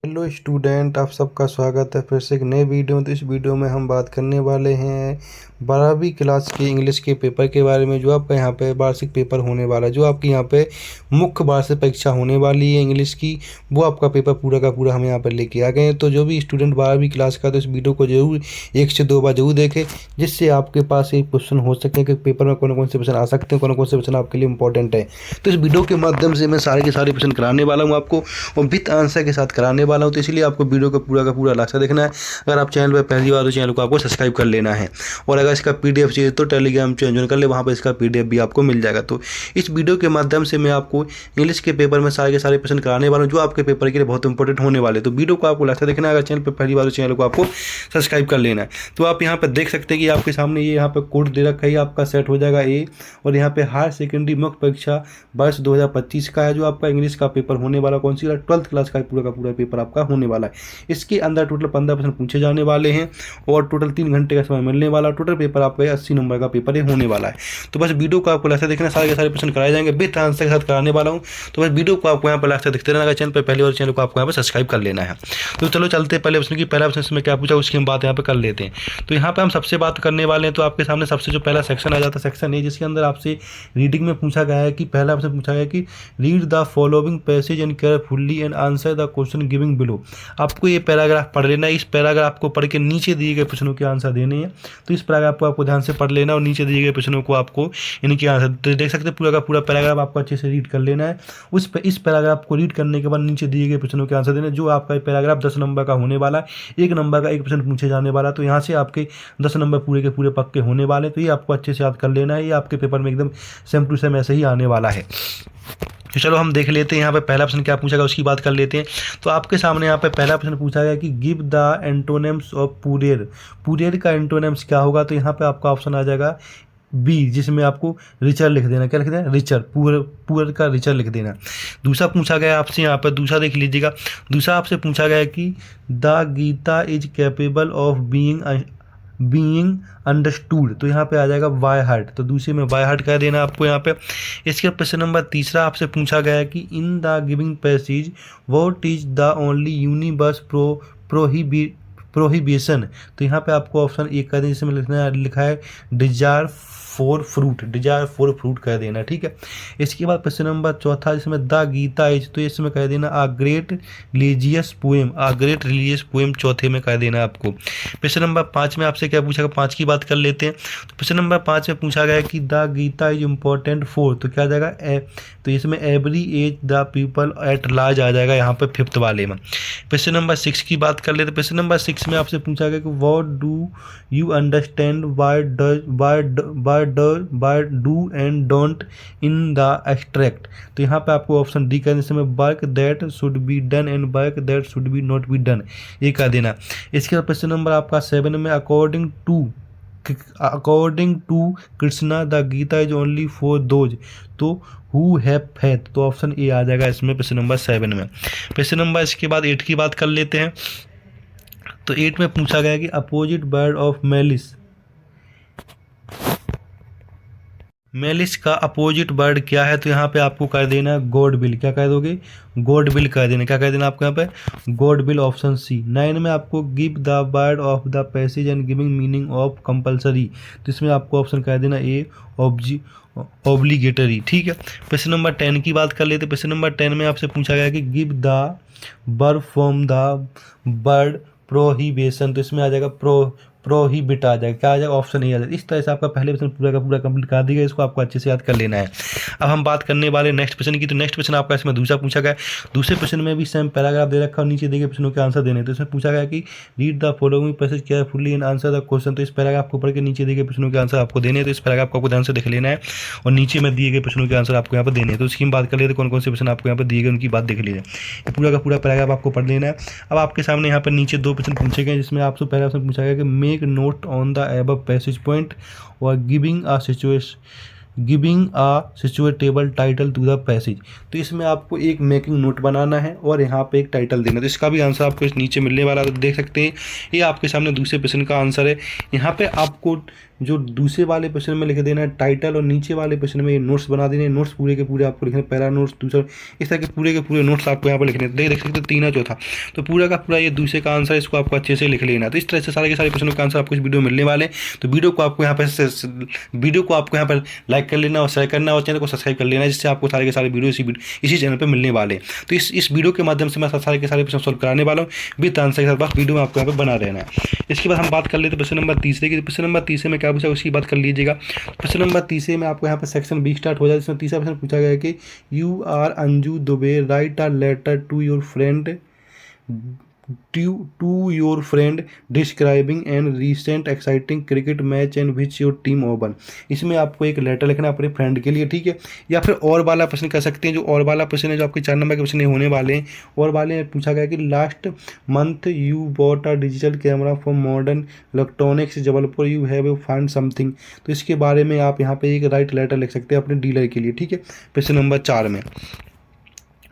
Hello student, आप सबका स्वागत है फिर से एक नए वीडियो में। तो इस वीडियो में हम बात करने वाले हैं 12वीं क्लास के इंग्लिश के पेपर के बारे में, जो आपका यहाँ पे वार्षिक पेपर होने वाला है, जो आपकी यहाँ पे मुख्य वार्षिक परीक्षा होने वाली है इंग्लिश की। वो आपका पेपर पूरा का पूरा हम यहाँ पर लेके आ गए हैं। तो जो भी स्टूडेंट 12वीं क्लास का, तो इस वीडियो को जरूर 1 से 2 बार जरूर देखें, जिससे आपके पास एक क्वेश्चन हो सके कि पेपर में कौन कौन से क्वेश्चन आ सकते हैं, कौन कौन से क्वेश्चन आपके लिए इंपॉर्टेंट है। तो इस वीडियो के माध्यम से मैं सारे के सारे क्वेश्चन कराने वाला हूँ आपको, और विथ आंसर के साथ कराने वाला हूँ। तो इसलिए आपको वीडियो का पूरा लास्ट तक देखना है। अगर आप चैनल पर पहली बार, तो चैनल को आपको सब्सक्राइब कर लेना है। और अगर इसका पीडीएफ चाहिए तो टेलीग्राम ज्वाइन कर ले, वहाँ पर इसका पीडीएफ भी आपको मिल जाएगा। तो इस वीडियो के माध्यम से मैं आपको इंग्लिश के पेपर में सारे के सारे प्रश्न कराने वाला हूँ, जो आपके पेपर के लिए बहुत इंपॉर्टेंट होने वाले। तो वीडियो को आपको लास्ट तक देखना है। अगर चैनल पर पहली बार, तो चैनल को आपको सब्सक्राइब कर लेना है। तो आप यहाँ पर देख सकते हैं कि आपके सामने ये यहाँ पर कोड दे रखा है, आपका सेट हो जाएगा ए। और यहाँ पे हायर सेकेंडरी मुख्य परीक्षा वर्ष 2025 का है, जो आपका इंग्लिश का पेपर होने वाला, कौन सी 12th क्लास का पूरा पेपर आपका होने वाला है। इसके अंदर टोटल 15 प्रश्न पूछे जाने वाले हैं, और टोटल 3 घंटे का समय मिलने वाला। टोटल पेपर आपका 80 नंबर का पेपर होने वाला है। तो बस वीडियो को आपको लास्ट तक देखना, सारे के सारे प्रश्न कराए जाएंगे, विथ आंसर के साथ कराने वाला हूँ। तो बस वीडियो को आपको यहाँ पर लास्ट तक देखते रहना। अगर चैनल पर पहले और चैनल को आपको यहाँ पर सब्सक्राइब कर लेना है। तो चलो चलते पहले प्रश्न की। पहला प्रश्न में क्या पूछा, उसकी हम बात यहाँ पर कर लेते हैं। तो यहाँ पर हम सबसे बात करने वाले हैं। तो आपके सामने सबसे जो पहला सेक्शन आ जाता है, सेक्शन ए, जिसके अंदर आपसे रीडिंग में पूछा गया है कि पहला प्रश्न पूछा गया कि read the following passage and carefully and answer the question giving below. आपको ये पैराग्राफ पढ़ लेना है। इस पैराग्राफ को पढ़ के नीचे दिए गए प्रश्नों के आंसर देने हैं। तो इस पैराग्राफ को आपको ध्यान से पढ़ लेना, और नीचे दिए गए प्रश्नों को आपको इनके आंसर देख सकते हैं। पूरा का पूरा पैराग्राफ आपको अच्छे से रीड कर लेना है। इस पैराग्राफ को रीड करने के बाद नीचे दिए गए प्रश्नों के आंसर देने। जो आपका पैराग्राफ 10 नंबर का होने वाला है, 1 नंबर का 1 प्रश्न पूछे जाने वाला। तो यहाँ से आपके 10 नंबर पूरे के पूरे पक्के होने वाले। तो ये आपको अच्छे से याद कर लेना है। ये आपके पेपर में एकदम सेम टू सेम ऐसे ही आने वाला है। तो चलो हम देख लेते हैं यहाँ पे पहला प्रश्न क्या पूछा गया, उसकी बात कर लेते हैं। तो आपके सामने यहाँ पे पहला प्रश्न पूछा गया कि give the antonyms of poor. Poor का एंटोनिम्स क्या होगा। तो यहाँ पे आपका ऑप्शन आ जाएगा बी, जिसमें आपको रिचर लिख देना। क्या लिख देना, रिचर। पुअर का रिचर लिख देना। दूसरा पूछा गया आपसे, यहाँ पर दूसरा देख लीजिएगा। दूसरा आपसे पूछा गया कि the Gita is capable of being understood. तो यहाँ पे आ जाएगा बाय हार्ट। तो दूसरे में बाय हार्ट कह देना आपको यहाँ पे। इसके प्रश्न नंबर तीसरा आपसे पूछा गया है कि in the giving passage what is the only universe prohibition. तो यहाँ पे आपको ऑप्शन ए कह देना, जिसमें लिखा है डिजायर फॉर फ्रूट कह देना। ठीक है। इसके बाद प्रश्न नंबर चौथा, जिसमें द गीता इज, तो इसमें कह देना आ ग्रेट रिलीजियस पोएम चौथे में कह देना आपको। प्रश्न नंबर 5 में आपसे क्या पूछा गया, 5 की बात कर लेते हैं। तो प्रश्न नंबर 5 में पूछा गया कि the Gita is important for, तो क्या आ जाएगा तो इसमें every age the people at large आ जाएगा यहाँ पर 5th वाले में। प्रश्न नंबर 6 की बात कर लेते हैं। प्रश्न नंबर 6 में आपसे पूछा गया कि what do you understand by do and don't in the extract. तो यहाँ पे आपको ऑप्शन डी करने से work that should be done and work that should be not be done, ये कह देना। इसके बाद प्रश्न नंबर आपका 7 में according to Krishna the Gita is only for those तो हु हैव फेथ। तो ऑप्शन ए आ जाएगा इसमें प्रश्न नंबर 7 में। प्रश्न नंबर इसके बाद 8 की बात कर लेते हैं। तो 8 में पूछा गया कि अपोजिट वर्ड ऑफ मेलिस का अपोजिट वर्ड क्या है। तो यहाँ पे आपको कर देना गॉड विल। क्या कह दोगे, गॉड विल कह देना। क्या कह देना आपको यहाँ पे, गॉड विल, ऑप्शन सी। 9 में आपको give the word of the passage and giving meaning of compulsory. तो इसमें आपको ऑप्शन कह देना ए ऑब्लिगेटरी। ठीक है। प्रश्न नंबर 10 की बात कर लेते। प्रश्न नंबर 10 में आपसे पूछा गया कि give the verb from the word prohibition. तो इसमें आ जाएगा प्रोहिबिट आ जाएगा। क्या आ जाएगा, ऑप्शन ए आ जाएगा। इस तरह से आपका पहले प्रश्न पूरा का पूरा कंप्लीट कर दिया। इसको आपको अच्छे से याद कर लेना है। अब हम बात करने वाले नेक्स्ट प्रश्न की। तो नेक्स्ट प्रश्न आपका इसमें दूसरा पूछा गया। दूसरे प्रश्न में भी सेम पैराग्राफ दे रखा और नीचे दिए गए प्रश्नों के आंसर देने। तो इसमें पूछा गया कि read the following passage carefully and answer the question. तो इस पैराग्राफ को पढ़ के नीचे दिए गए प्रश्नों के आंसर आपको देने हैं। तो इस पैराग्राफ को आपको ध्यान से देख लेना है, और नीचे में दिए गए प्रश्नों के आंसर आपको यहाँ पर देने हैं। तो उसकी हम बात कर लेते, कौन कौन से प्रश्न आपको यहाँ पर दिए गए उनकी बात देख लीजिए। पूरा का पूरा पैराग्राफ आपको पढ़ लेना है। अब आपके सामने यहाँ पर नीचे 2 प्रश्न पूछे गए, जिसमें आपसे पहला प्रश्न पूछा गया कि make note on the above passage point or giving a giving a suitable title to the passage. तो इसमें आपको एक मेकिंग नोट बनाना है और यहाँ पे एक टाइटल देना है। तो इसका भी आंसर आपको इस नीचे मिलने वाला है, तो देख सकते हैं ये आपके सामने दूसरे प्रश्न का आंसर है। यहाँ पे आपको जो दूसरे वाले प्रश्न में लिख देना है टाइटल और नीचे वाले प्रश्न में ये नोट्स बना देने हैं। नोट्स पूरे के पूरे आपको लिखने, पहला नोट्स, दूसरा, इस तरह के पूरे नोट्स आपको यहाँ पर लिखने। देख सकते हैं तीन चौथा, तो पूरा का पूरा ये दूसरे का आंसर, इसको आपको अच्छे से लिख लेना। तो इस तरह से सारे के सारे प्रश्नों का आंसर आपको इस वीडियो में मिलने वाले। तो वीडियो को आपको यहाँ पर लाइक कर लेना और शेयर करना और चैनल को सब्सक्राइब कर लेना, जिससे आपको सारे के सारे वीडियो इसी चैनल पर मिलने वाले। तो इस वीडियो के माध्यम से मैं सारे के सारे प्रश्न सॉल्व कराने वाला हूँ विद आंसर के साथ। बस वीडियो में आपको यहाँ पर बना रहना है। इसके बाद हम बात कर लेते हैं प्रश्न नंबर तीसरे की। प्रश्न नंबर तीसरे में क्या पूछा उसकी बात कर लीजिएगा। प्रश्न नंबर तीसरे में आपको यहाँ पर सेक्शन बी स्टार्ट हो जाए, जिसमें तीसरा प्रश्न पूछा गया है कि you are Anju Dubey, write a letter to your friend describing an recent exciting cricket match and which your team won. इसमें आपको एक लेटर लिखना है अपने फ्रेंड के लिए, ठीक है। या फिर और वाला प्रश्न कर सकते हैं। जो और वाला प्रश्न है, जो आपके 4 नंबर के प्रश्न होने वाले हैं, और वाले में पूछा गया कि last month you bought a digital camera from modern electronics Jabalpur, you have find something. तो इसके बारे में आप यहाँ पे एक राइट लेटर लिख सकते हैं अपने डीलर के लिए, ठीक है, प्रश्न नंबर 4 में।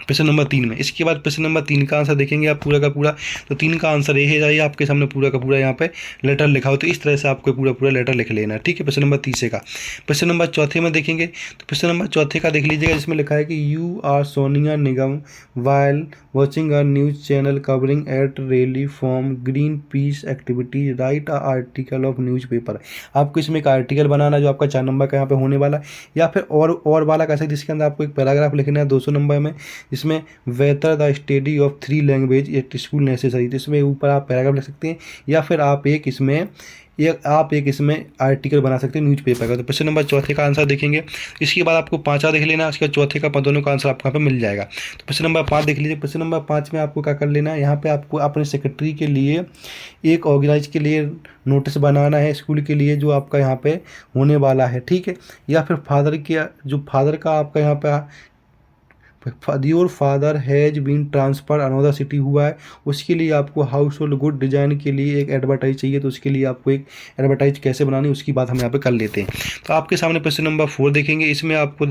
प्रश्न नंबर 3 में, इसके बाद प्रश्न नंबर 3 का आंसर देखेंगे आप पूरा का पूरा। तो 3 का आंसर ये है, जाइए आपके सामने पूरा का पूरा यहाँ पे लेटर लिखा हो, तो इस तरह से आपको पूरा लेटर लिख लेना है, ठीक है। प्रश्न नंबर 30 का। प्रश्न नंबर 4 में देखेंगे, तो प्रश्न नंबर 4 का देख लीजिएगा, जिसमें लिखा है कि you are Sonia Nigam while watching a news channel covering at rally from Greenpeace activity, write a article of newspaper. आपको इसमें एक आर्टिकल बनाना जो आपका 4 नंबर का यहाँ पे होने वाला है, या फिर और वाला कैसे, जिसके अंदर आपको एक पैराग्राफ लिखना है 200 नंबर में, इसमें whether the study of 3 language at school necessary. तो इसमें ऊपर आप पैराग्राफ लिख सकते हैं, या फिर आप एक इसमें आर्टिकल बना सकते हैं न्यूज़पेपर का। तो प्रश्न नंबर 4 का आंसर देखेंगे। इसके बाद आपको 5वां देख लेना, उसके बाद 4 का दोनों का आंसर आपको यहाँ पे मिल जाएगा। तो प्रश्न नंबर 5 देख लीजिए। प्रश्न नंबर 5 में आपको क्या कर लेना है, यहाँ पे आपको अपने सेक्रेटरी के लिए एक ऑर्गेनाइज के लिए नोटिस बनाना है स्कूल के लिए, जो आपका यहाँ पे होने वाला है, ठीक है। या फिर फादर का आपका यहाँ पे your father has been transfer another city हुआ है, उसके लिए आपको हाउस होल्ड गुड डिज़ाइन के लिए एक एडवर्टाइज चाहिए। तो उसके लिए आपको एक एडवर्टाइज कैसे बनानी है उसकी बात हम यहाँ पे कर लेते हैं। तो आपके सामने प्रश्न नंबर 4 देखेंगे। इसमें आपको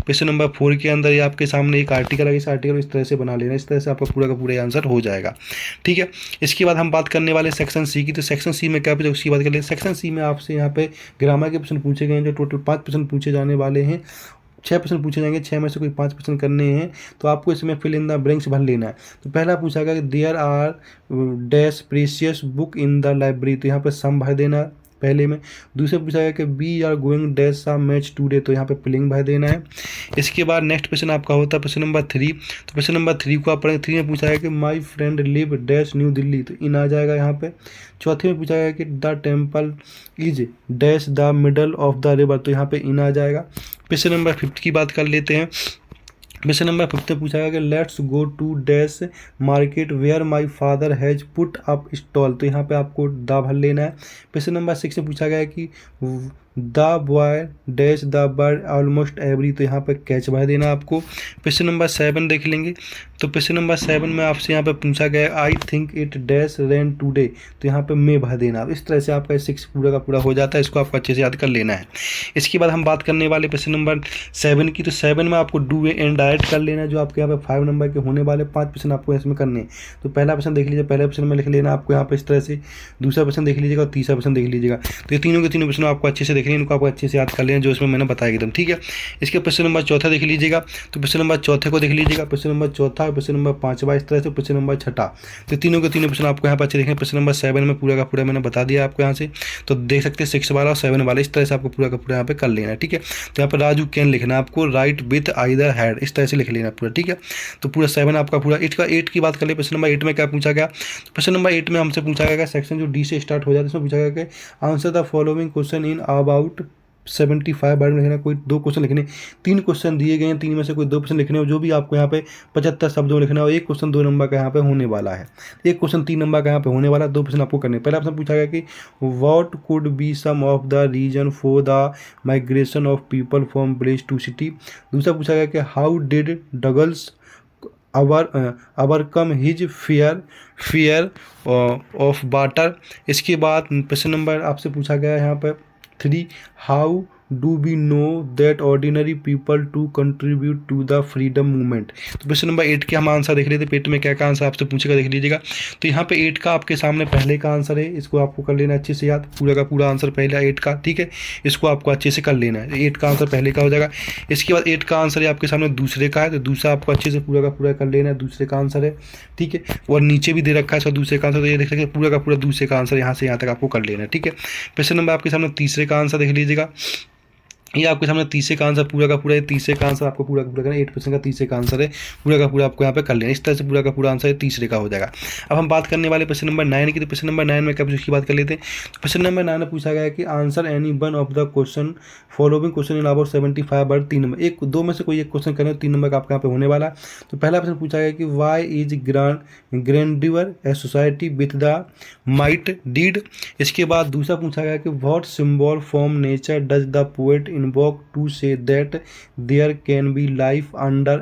प्रश्न नंबर 4 के अंदर ये आपके सामने एक आर्टिकल है, इस आर्टिकल इस तरह से बना लेना, इस तरह से आपका पूरा का पूरा आंसर हो जाएगा, ठीक है। इसके बाद हम बात करने वाले सेक्शन सी की। तो सेक्शन सी में क्या पूछा उसकी बात कर लेते हैं। सेक्शन सी में आपसे यहाँ पे ग्रामर के प्रश्न पूछे गए हैं, जो टोटल 5 प्रश्न पूछे जाने वाले हैं। 6 प्रश्न पूछे जाएंगे, 6 में से कोई 5 प्रश्न करने हैं। तो आपको इसमें फिल इन द ब्लैंक्स भर लेना है। तो पहला पूछा गया कि there are dash precious book in the library, तो यहाँ पर सम भर देना पहले में। दूसरे पूछा गया कि we are going dash a match today, तो यहाँ पे फिलिंग भर देना है। इसके बाद नेक्स्ट प्रश्न आपका होता है प्रश्न नंबर 3। तो प्रश्न नंबर 3 को आप पढ़ेंगे। 3 में पूछा गया कि my friend live dash new Delhi, तो इन आ जाएगा यहाँ पे। 4 में पूछा गया कि the temple is dash the middle of the river, तो यहाँ पे इन आ जाएगा। प्रश्न नंबर 5 की बात कर लेते हैं। प्रश्न नंबर 5 में पूछा गया कि let's go to dash market where my father has put up stall, तो यहाँ पे आपको द भर लेना है। प्रश्न नंबर 6 में पूछा गया कि the boy dash the bird almost every, तो यहाँ पे कैच भर देना आपको। प्रश्न नंबर 7 देख लेंगे। तो प्रश्न नंबर 7 में आपसे यहाँ पे पूछा गया I think it dash rain today, तो यहाँ पे मे भर देना। इस तरह से आपका 6 पूरा का पूरा हो जाता है, इसको आपको अच्छे से याद कर लेना है। इसके बाद हम बात करने वाले प्रश्न नंबर 7 की। तो 7 में आपको डू एंड डायरेक्ट कर लेना, जो आपके यहाँ पे 5 नंबर के होने वाले 5 प्रश्न आपको इसमें करने हैं। तो पहला प्रश्न देख लीजिए, पहले प्रश्न में लिख लेना आपको यहाँ पे इस तरह से। दूसरा प्रश्न देख लीजिएगा और तीसरा प्रश्न देख लीजिएगा। तो ये तीनों के तीनों प्रश्न आपको अच्छे से देखने, इनको आपको अच्छे से याद कर लेना, जो इसमें मैंने बताया एकदम, ठीक है। इसके प्रश्न नंबर 4 देख लीजिएगा। तो प्रश्न नंबर 4 को देख लीजिएगा। प्रश्न नंबर 4, प्रश्न नंबर 5 इस तरह से, प्रश्न नंबर 6। तो तीनों के तीनों प्रश्न आपको यहाँ पर अच्छे देखें। प्रश्न नंबर 7 में पूरा का पूरा मैंने बता दिया आपको यहाँ से, तो देख सकते हैं 6 वाला और 7 वाला, इस तरह से आपको पूरा का पूरा यहाँ पे कर लेना है, ठीक है। तो यहाँ पर राजू कैन लिखना है आपको, राइट विथ आइदर हैड, इस तरह से लिख लेना पूरा, ठीक है। तो पूरा 7 आपका पूरा। 8 की बात कर ले। प्रश्न नंबर 8 में क्या पूछा गया। प्रश्न नंबर 8 में हमसे पूछा गया सेक्शन जो डी से स्टार्ट हो जाता है, इसमें पूछा गया कि answer the following question in about 75 word में लिखना। कोई 2 क्वेश्चन लिखने, 3 क्वेश्चन दिए गए हैं, 3 में से कोई 2 प्रश्न लिखने हो, जो भी आपको यहाँ पे 75 शब्दों में लिखना हो। 1 क्वेश्चन 2 नंबर का यहाँ पे होने वाला है, 1 क्वेश्चन 3 नंबर का यहाँ पे होने वाला, 2 प्रश्न आपको करने। पहला प्रश्न पूछा गया कि what could be some of the reason for the migration of people from village to city. दूसरा पूछा गया कि how did Douglas overcome his fear of water. इसके बाद प्रश्न नंबर आपसे पूछा गया यहाँ पर 3, how do we know that ordinary people to contribute to the freedom movement. तो क्वेश्चन नंबर 8 के हम आंसर देख लेते, पेट में क्या क्या आंसर आपसे पूछेगा देख लीजिएगा। तो यहाँ पे 8 का आपके सामने पहले का आंसर है, इसको आपको कर लेना अच्छे से याद, पूरा का पूरा आंसर पहला 8 का, ठीक है, इसको आपको अच्छे से कर लेना है। 8 का आंसर पहले का हो जाएगा। इसके बाद 8 का आंसर है आपके सामने दूसरे का है, तो दूसरा आपको अच्छे से पूरा का पूरा कर लेना है, दूसरे का आंसर है, ठीक है। और नीचे भी दे रखा है इसका दूसरे का आंसर, तो ये देख सकते हैं पूरा का पूरा दूसरे का आंसर यहाँ से यहाँ तक आपको कर लेना है, ठीक है। क्वेश्चन नंबर आपके सामने तीसरे का आंसर देख लीजिएगा। ये आपके सामने तीसरे का आंसर पूरा का पूरा है, तीसरे का आंसर आपको पूरा का पूरा करना, 8% का तीसरे का आंसर है, पूरा का पूरा आपको यहाँ पे कर लेना। इस तरह से पूरा का पूरा आंसर तीसरे का हो जाएगा। अब हम बात करने वाले क्वेश्चन नंबर 9 की। तो क्वेश्चन नंबर 9 में क्या उसकी बात कर लेते हैं। तो क्वेश्चन नंबर 9 में पूछा गया है कि answer any one of the question following question in about 75 word. 3 number, एक दो में से कोई एक क्वेश्चन करें, 3 नंबर का आपके यहाँ पे होने वाला है। तो पहला क्वेश्चन पूछा गया कि why is grandeur a society with the might deed. इसके बाद दूसरा पूछा गया कि what symbol from nature does the poet invoke to say that there can be life under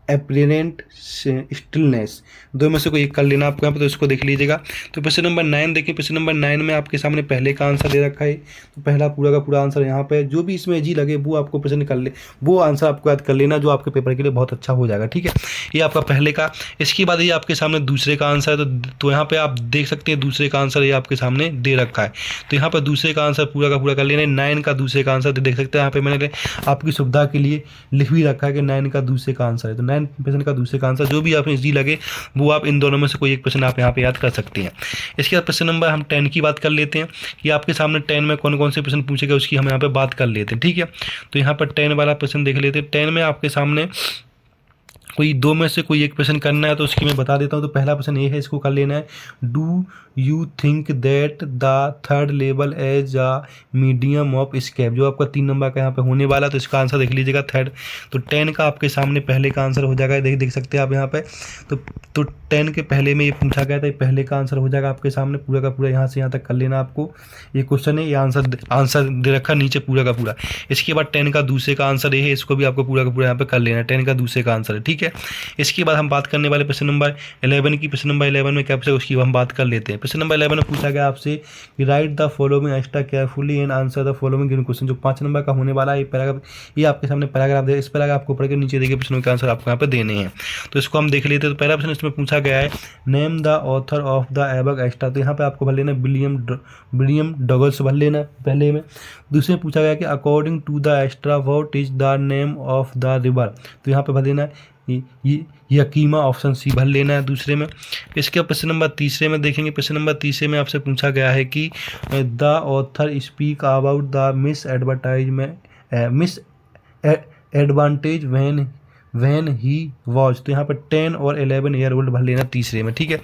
apparent stillness. दो में से कोई एक कर लेना आपको यहाँ पे, तो इसको देख लीजिएगा। तो क्वेश्चन नंबर 9 देखिए, क्वेश्चन नंबर 9 में आपके सामने पहले का आंसर दे रखा है, तो पहला पूरा का पूरा आंसर यहाँ पे, जो भी इसमें जी लगे वो आपको प्रश्न कर ले, वो आंसर आपको याद कर लेना, जो आपके पेपर के लिए बहुत अच्छा हो जाएगा, ठीक है। ये आपका पहले का। इसके बाद ये आपके सामने दूसरे का आंसर है, तो यहाँ पे आप देख सकते हैं दूसरे का आंसर ये आपके सामने दे रखा है, तो यहाँ पर दूसरे का आंसर पूरा का पूरा कर लेना। 9 का दूसरे का आंसर देख सकते हैं यहाँ पे, मैंने आपकी सुविधा के लिए लिख भी रखा है कि 9 का दूसरे का आंसर है, तो 9% का दूसरे का आंसर जो भी आपने जी लगे वो आप इन दोनों में से कोई एक प्रश्न आप यहाँ पे याद कर सकते हैं। इसके बाद प्रश्न नंबर हम 10 की बात कर लेते हैं कि आपके सामने 10 में कौन कौन से प्रश्न पूछेगा उसकी हम यहाँ पे बात कर लेते हैं, ठीक है। तो यहाँ पर 10 वाला प्रश्न देख लेते हैं। 10 में आपके सामने कोई दो में से कोई एक प्रश्न करना है, तो उसकी मैं बता देता हूँ। तो पहला प्रश्न ये है, इसको कर लेना है, do you think that the third level as a medium of escape. जो आपका 3 नंबर का यहाँ पे होने वाला, तो इसका आंसर देख लीजिएगा थर्ड। तो 10 का आपके सामने पहले का आंसर हो जाएगा, देख सकते हैं आप यहाँ पे। तो 10 के पहले में ये पूछा गया था, पहले का आंसर हो जाएगा आपके सामने, पूरा का पूरा यहाँ से यहाँ तक कर लेना आपको। ये क्वेश्चन है, ये आंसर दे रखा नीचे पूरा का पूरा। इसके बाद 10 का दूसरे का आंसर ये है, इसको भी आपको पूरा का पूरा यहाँ पे कर लेना है, 10 का दूसरे का आंसर है, ठीक है। इसके बाद हम बात करने वाले प्रश्न नंबर 11 की। प्रश्न नंबर 11 में क्या पूछा उसकी हम बात कर लेते हैं। प्रश्न नंबर 11 में पूछा गया आपसे कि right the following extra carefully and answer the following given question. जो 5 नंबर का होने वाला है, ये पैराग्राफ, ये आपके सामने पैराग्राफ दे, इस पैराग्राफ आपको पढ़ के नीचे देखिए प्रश्नों के आंसर आपको यहाँ पे देने हैं, तो इसको हम देख लेते हैं। तो पहला प्रश्न इसमें पूछा गया है, name the author of the above extra. तो यहाँ पे आपको भर लेना विलियम डगलस भर लेना पहले में। दूसरे में पूछा गया कि according to the extra what is the name of the river. तो यहाँ पे भर देना ये यकीमा, ऑप्शन सी भर लेना है दूसरे में। इसके प्रश्न नंबर तीसरे में देखेंगे। प्रश्न नंबर तीसरे में आपसे पूछा गया है कि the author speak about the miss advantage when he was. तो यहाँ पर 10 और 11 ईयर ओल्ड भर लेना तीसरे में, ठीक है।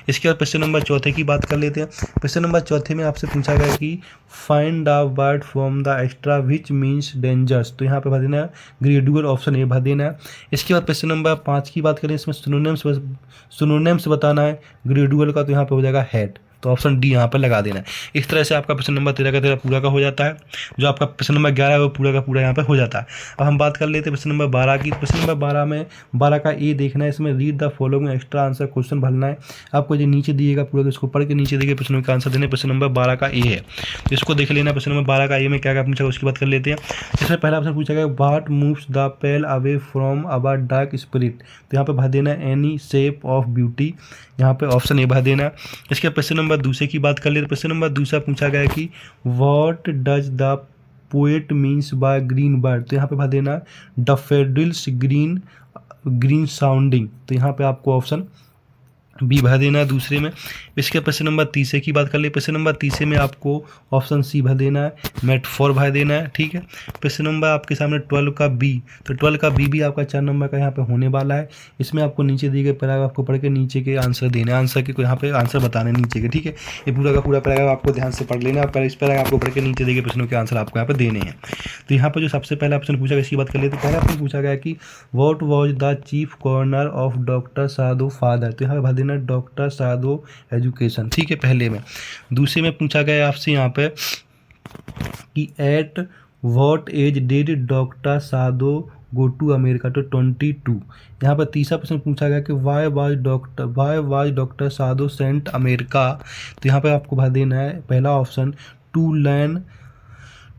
इसके बाद प्रश्न नंबर चौथे की बात कर लेते हैं। प्रश्न नंबर चौथे में आपसे पूछा गया कि find the word from the extra which means dangers. तो यहाँ पे भर देना है ग्रेडुअल, ऑप्शन ए भर देना है। इसके बाद प्रश्न नंबर 5 की बात करें, इसमें सिनोनिम्स बताना है ग्रेडुअल का, तो यहाँ पे हो जाएगा हेड, तो ऑप्शन डी यहाँ पर लगा देना है। इस तरह से आपका प्रश्न नंबर 13 का 13 पूरा का हो जाता है। जो आपका प्रश्न नंबर 11 है वो पूरा का पूरा यहाँ पर हो जाता है। अब हम बात कर लेते हैं प्रश्न नंबर 12 की। प्रश्न नंबर 12 में 12 का ए देखना है, इसमें read the following extra answer question भरना है आपको। जो नीचे दिएगा पूरा, इसको पढ़ के नीचे देखिए प्रश्नों का आंसर देने। प्रश्न नंबर 12 का ए है, तो इसको देख लेना। प्रश्न नंबर 12 का ए में क्या क्या पूछा उसकी बात कर लेते हैं। इसमें पहला प्रश्न पूछा गया, what moves the pale away from our dark spirit. तो यहाँ पे भर देना है एनी शेप ऑफ ब्यूटी, यहाँ पे ऑप्शन ए भर देना। इसके प्रश्न नंबर दूसरे की बात कर ले। प्रश्न नंबर दूसरा पूछा गया कि what does the poet means by green bird. तो यहाँ पे भर देना डैफोडिल्स ग्रीन साउंडिंग, तो यहाँ पे आपको ऑप्शन बी भर देना दूसरे में। इसके प्रश्न नंबर तीसरे की बात कर ले। प्रश्न नंबर तीसरे में आपको ऑप्शन सी भर देना है, मेटाफोर भर देना है, ठीक है। प्रश्न नंबर आपके सामने 12 का बी, तो 12 का बी भी आपका 4 नंबर का यहाँ पे होने वाला है। इसमें आपको नीचे दिए गए पैराग्राफ को पढ़ के नीचे के आंसर देने, आंसर के यहाँ पे आंसर बताने नीचे के, ठीक है। ये पूरा का पूरा पैराग्राफ आपको ध्यान से पढ़ लेना, इस पैराग्राफ को पढ़ के नीचे दिए गए प्रश्नों के आंसर आपको यहाँ पे देने हैं। तो यहाँ पर जो सबसे पहला ऑप्शन पूछा गया इसकी बात कर ले। तो पहला ऑप्शन पूछा गया कि what was the chief corner of doctor Sadhu father. तो यहाँ पे भर देना डॉक्टर साधु एजुकेशन, ठीक है, पहले में। दूसरे में पूछा गया आपसे यहाँ पे कि at what age did doctor Sadhu go to America. तो 22। यहाँ पर तीसरा प्रश्न पूछा गया कि why was doctor Sadhu sent America. तो यहाँ पे आपको भर देना है पहला option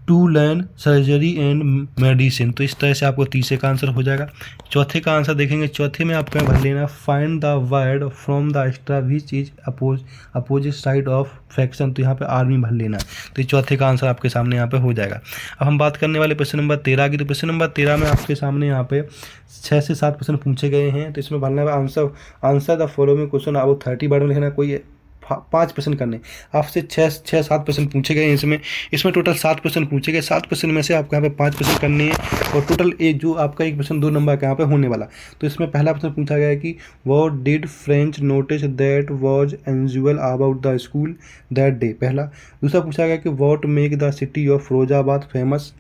to learn surgery and medicine. तो इस तरह से आपको तीसरे का आंसर हो जाएगा। चौथे का आंसर देखेंगे, चौथे में आपको भर लेना find the word from the extra which is opposite side of fraction. तो यहाँ पे आर्मी भर लेना। तो ये चौथे का आंसर आपके सामने यहाँ पे हो जाएगा। अब हम बात करने वाले प्रश्न नंबर 13 की। तो प्रश्न नंबर 13 में आपके सामने यहाँ पे 6 से 7 प्रश्न पूछे गए हैं। तो इसमें भरना है आंसर द फॉलोइंग क्वेश्चन अब 30 वर्ड में लिखना। कोई 5 प्रश्न करने, आपसे 6-7 प्रश्न पूछे गए हैं। इसमें टोटल 7 प्रश्न पूछे गए। 7 प्रश्न में से आपको यहाँ पे 5 प्रश्न करने हैं और टोटल जो आपका एक प्रश्न 2 नंबर का यहाँ पे होने वाला। तो इसमें पहला प्रश्न पूछा गया है कि what did French notice that was unusual about the school that day, पहला। दूसरा पूछा गया कि what make the city of Firozabad famous,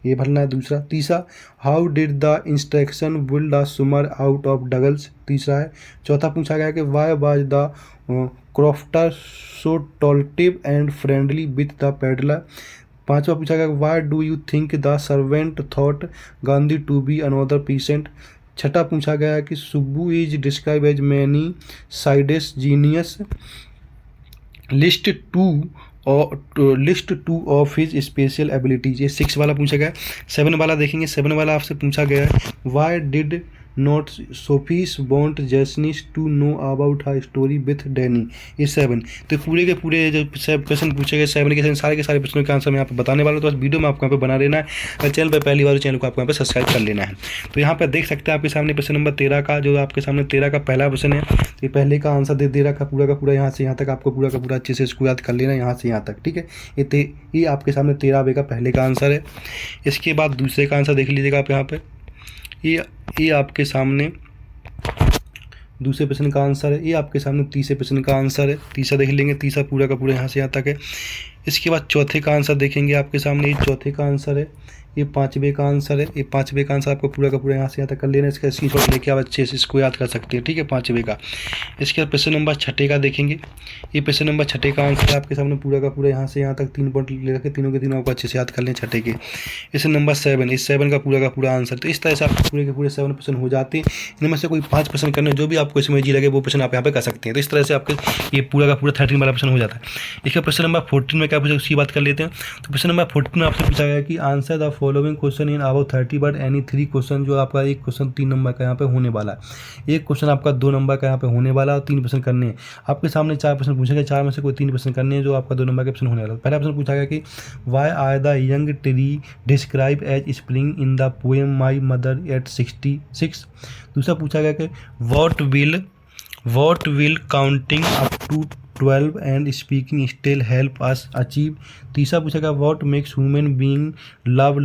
ये भरना है दूसरा। तीसरा, how did the instruction pull the swimmer out of Douglas, तीसरा है। चौथा पूछा गया कि why was the crofter so talkative and friendly with the peddler. पांचवा पूछा गया why do you think the servant thought Gandhi to be another patient. छठा पूछा गया कि Subbu is describe as many sided genius, list two of his special abilities. ये 6 वाला पूछा गया। 7 वाला देखेंगे। 7 वाला आपसे पूछा गया है why did not Sophie's want Jansie to know about her story with Danny, ये 7। तो पूरे के पूरे जो प्रश्न पूछे गए 7 के 7 सारे के सारे प्रश्नों का आंसर मैं यहाँ पे बताने वाला हूँ। तो बस वीडियो में आपको यहाँ पे बना लेना है। अगर चैनल पर पहली बार चैनल को आपको यहाँ पे सब्सक्राइब कर लेना है। तो यहाँ पर देख सकते हैं आपके सामने प्रश्न नंबर 13 का, जो आपके सामने 13 का पहला प्रश्न है। ये पहले का आंसर दे रखा पूरा का पूरा, यहाँ से यहाँ तक आपको पूरा का पूरा अच्छे से इसको याद कर लेना है, यहाँ से यहाँ तक, ठीक है। ये आपके सामने 13 का पहले का आंसर है। इसके बाद दूसरे का आंसर देख लीजिएगा आप यहाँ पे। ये आपके सामने दूसरे प्रश्न का आंसर है। ये आपके सामने तीसरे प्रश्न का आंसर है। तीसरा देख लेंगे, तीसरा पूरा का पूरा यहाँ से यहाँ तक है। इसके बाद चौथे का आंसर देखेंगे आपके सामने, ये चौथे का आंसर है। ये 5वें का आंसर है। ये 5वें का आंसर आपको पूरा का पूरा यहाँ से यहाँ तक कर लेना है। इसका स्क्रीनशॉट लेके आप अच्छे से इसको याद कर सकते हैं, ठीक है, 5वें का। इसके बाद प्रश्न नंबर 6 का देखेंगे। ये प्रश्न नंबर 6 का आंसर आपके सामने पूरा का पूरा यहाँ से यहाँ तक 3 पॉइंट ले रखे, तीनों के तीनों आपको अच्छे से याद कर लें 6 के। प्रश्न नंबर 7, इस 7 का पूरा आंसर। तो इस तरह से आपको पूरे के पूरे 7 प्रश्न हो जाते हैं। इनमें से कोई 5 प्रश्न करने, जो भी आपको इसमें जी लगे वो प्रश्न आप यहाँ पे कर सकते हैं। तो इस तरह से आपके ये पूरा का पूरा 13 वाला प्रश्न हो जाता है। इसका प्रश्न नंबर 14 में क्या पूछा उसकी बात कर लेते हैं। तो प्रश्न नंबर 14 में आपसे पूछा गया कि answer the following question in about 30 word any 3 question. जो आपका एक क्वेश्चन 3 नंबर का यहाँ पे होने वाला है, एक क्वेश्चन आपका 2 नंबर का यहाँ पे होने वाला है और 3 प्रश्न करने हैं। आपके सामने 4 प्रश्न पूछे गए, 4 में से कोई 3 प्रश्न करने हैं, जो आपका 2 नंबर के प्रश्न होने वाला है। पहला प्रश्न पूछा गया कि why are the young tree describe as spring in the poem my mother at 66। दूसरा पूछा गया कि what will counting up to 12 and speaking still help us achieve। तीसरा पूछा गया what makes human being love